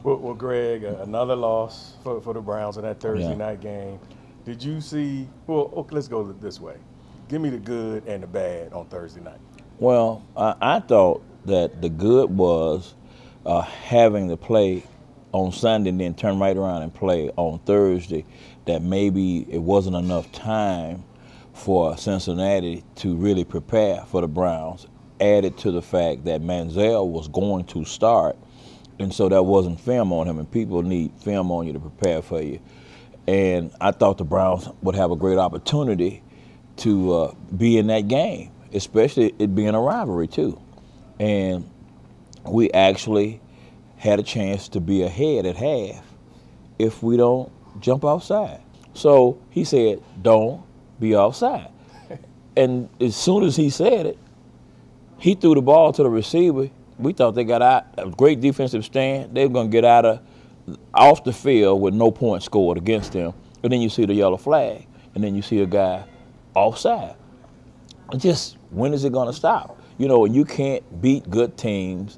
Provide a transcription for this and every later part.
Well, Greg, another loss for the Browns in that Thursday night game. Did you see? Well, okay, let's go this way. Give me the good and the bad on Thursday night. Well, I thought that the good was having to play on Sunday and then turn right around and play on Thursday, that maybe it wasn't enough time for Cincinnati to really prepare for the Browns, added to the fact that Manziel was going to start, and so there wasn't film on him, and people need film on you to prepare for you. And I thought the Browns would have a great opportunity to be in that game, especially it being a rivalry too. And we actually had a chance to be ahead at half if we don't jump offside. So he said, don't be offside. And as soon as he said it, he threw the ball to the receiver. We thought they got out, a great defensive stand. They were going to get off the field with no points scored against them. And then you see the yellow flag, and then you see a guy offside. And just, when is it going to stop? You know, you can't beat good teams,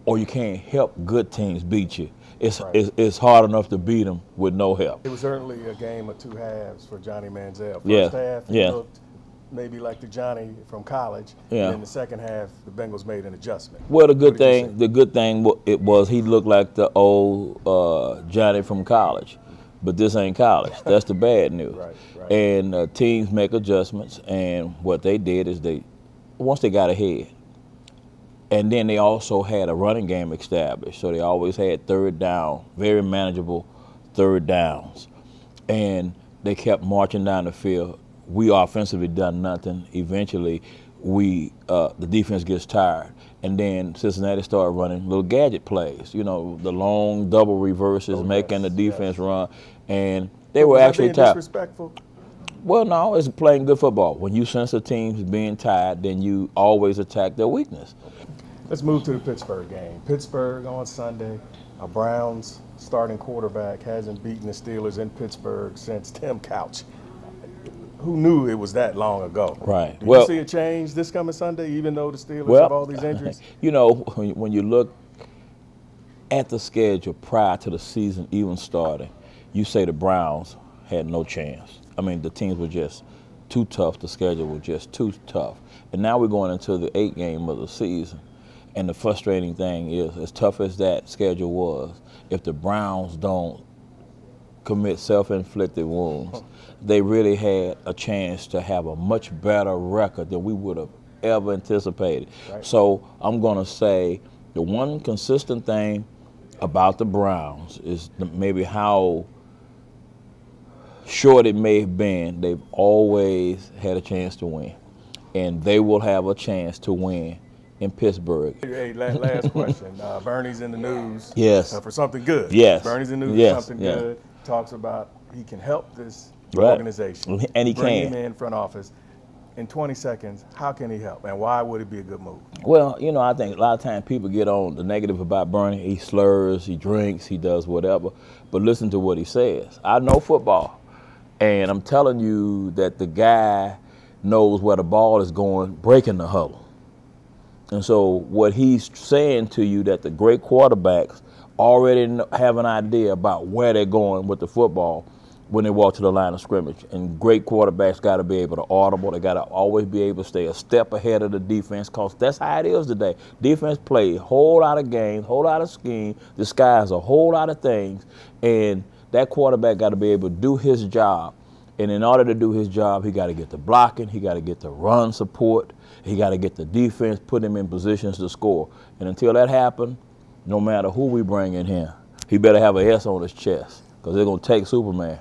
or you can't help good teams beat you. It's hard enough to beat them with no help. It was certainly a game of two halves for Johnny-Manziel. First half, he looked maybe like the Johnny from college. And then the second half, the Bengals made an adjustment. Well, the good thing it was he looked like the old Johnny from college, but this ain't college. That's the bad news. And teams make adjustments, and what they did is once they got ahead, and then they also had a running game established, so they always had third down, very manageable third downs, and they kept marching down the field. We offensively done nothing. Eventually, the defense gets tired, and then Cincinnati started running little gadget plays. You know, the long double reverses, making the defense run, and they were actually tired. Disrespectful? Well, no, it's playing good football. When you sense a team's being tired, then you always attack their weakness. Let's move to the Pittsburgh game. Pittsburgh on Sunday. A Browns starting quarterback hasn't beaten the Steelers in Pittsburgh since Tim Couch. Who knew it was that long ago? Right. Do you see a change this coming Sunday, even though the Steelers have all these injuries? You know, when you look at the schedule prior to the season even starting, you say the Browns had no chance. I mean, the teams were just too tough. The schedule was just too tough. And now we're going into the 8th game of the season. And the frustrating thing is, as tough as that schedule was, if the Browns don't commit self-inflicted wounds, they really had a chance to have a much better record than we would have ever anticipated. So I'm going to say the one consistent thing about the Browns is maybe how short it may have been, they've always had a chance to win. And they will have a chance to win in Pittsburgh. Hey, last question. Bernie's in the news for something good. Bernie's in the news for something good. Talks about he can help this organization. And he bring him in front office. In 20 seconds, how can he help, and why would it be a good move? Well, you know, I think a lot of times people get on the negative about Bernie. He slurs, he drinks, he does whatever. But listen to what he says. I know football, and I'm telling you that the guy knows where the ball is going, breaking the huddle. And so what he's saying to you, that the great quarterbacks already have an idea about where they're going with the football when they walk to the line of scrimmage. And great quarterbacks got to be able to audible. They got to always be able to stay a step ahead of the defense, because that's how it is today. Defense play a whole lot of games, whole lot of scheme, disguise a whole lot of things, and that quarterback got to be able to do his job. And in order to do his job, he got to get the blocking, he got to get the run support, he got to get the defense, put him in positions to score. And until that happens, no matter who we bring in here, he better have an S on his chest, because they're going to take Superman.